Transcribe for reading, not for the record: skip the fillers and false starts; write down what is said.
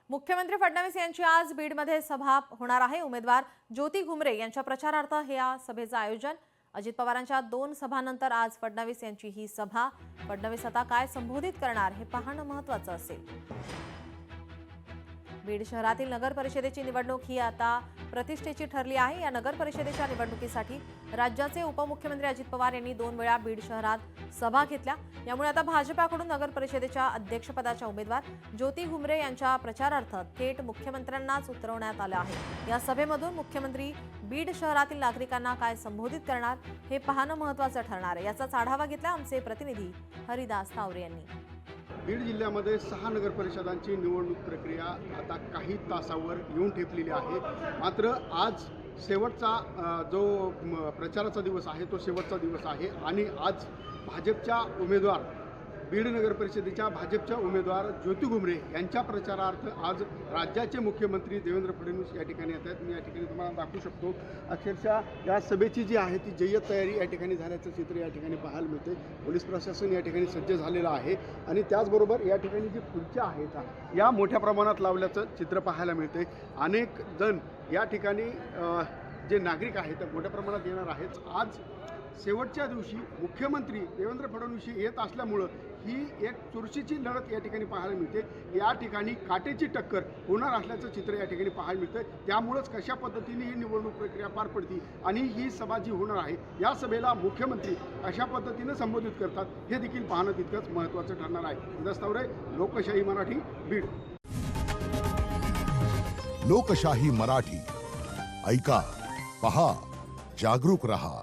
मुख्यमंत्री फडणवीस यांची आज बीडमध्ये सभा होणार आहे। उमेदवार ज्योती घुमरे यांच्या प्रचारार्थ हे या सभेचं आयोजन। अजित पवारांच्या 2 सभांनंतर आज फडणवीस यांची ही सभा। फडणवीस आता काय संबोधित करणार हे पाहणं महत्त्वाचं असेल। बीड शहरातील नगर परिषदेची निवडणूक ही आता प्रतिष्ठेची ठरली आहे। या नगर परिषदेच्या निवडणुकीसाठी राज्याचे उपमुख्यमंत्री अजित पवार यांनी 2 वेळा बीड शहरात सभा घेतल्या। यामुळे आता भाजपाकडून नगर परिषदेच्या अध्यक्षपदाच्या उमेदवार ज्योती घुमरे यांच्या प्रचारार्थ थेट मुख्यमंत्र्यांनाच उतरवण्यात आलं आहे। या सभेमधून मुख्यमंत्री बीड शहरातील नागरिकांना काय संबोधित करणार हे पाहणं महत्त्वाचं ठरणार आहे। याचाच आढावा घेतला आमचे प्रतिनिधी हरिदास तावरे यांनी। बीड जिल्ह्यामध्ये 6 नगर परिषदांची निवडणूक प्रक्रिया आता काही तासावर येऊन ठेपलेली आहे। मात्र आज शेवटचा जो प्रचाराचा दिवस आहे तो शेवटचा दिवस आहे आणि आज भाजपच्या उमेदवार बीड नगर परिषदेच्या भाजपच्या उमेदवार ज्योती घुमरे यांच्या प्रचारार्थ आज राज्याचे मुख्यमंत्री देवेंद्र फडणवीस या ठिकाणी येत आहेत। मी या ठिकाणी तुम्हाला दाखवू शकतो। अक्षरशः या सभेची जी आहे ती जय्यत तयारी या ठिकाणी झाल्याचं चित्र या ठिकाणी पाहायला मिळते। पोलीस प्रशासन या ठिकाणी सज्ज झालेलं आहे आणि त्याचबरोबर या ठिकाणी जी खुर्च्या आहेत या मोठ्या प्रमाणात लावल्याचं चित्र पाहायला मिळते। अनेक जण या ठिकाणी जे नागरिक आहेत त्या मोठ्या प्रमाणात येणार आहेत। आज शेवटच्या दिवशी मुख्यमंत्री देवेंद्र फडणवीस येत असल्यामुळं ही एक चुरशीची लढत या ठिकाणी पाहायला मिळते। या ठिकाणी काटेची टक्कर होणार असल्याचं चित्र या ठिकाणी पाहायला मिळतं। त्यामुळंच कशा पद्धतीने ही निवडणूक प्रक्रिया पार पडती आणि ही सभा जी होणार आहे या सभेला मुख्यमंत्री अशा पद्धतीनं संबोधित करतात हे देखील पाहणं तितकंच महत्त्वाचं ठरणार आहे। हरिदास तावरे, लोकशाही मराठी, बीड। लोकशाही मराठी ऐका, पहा, जागरूक रहा।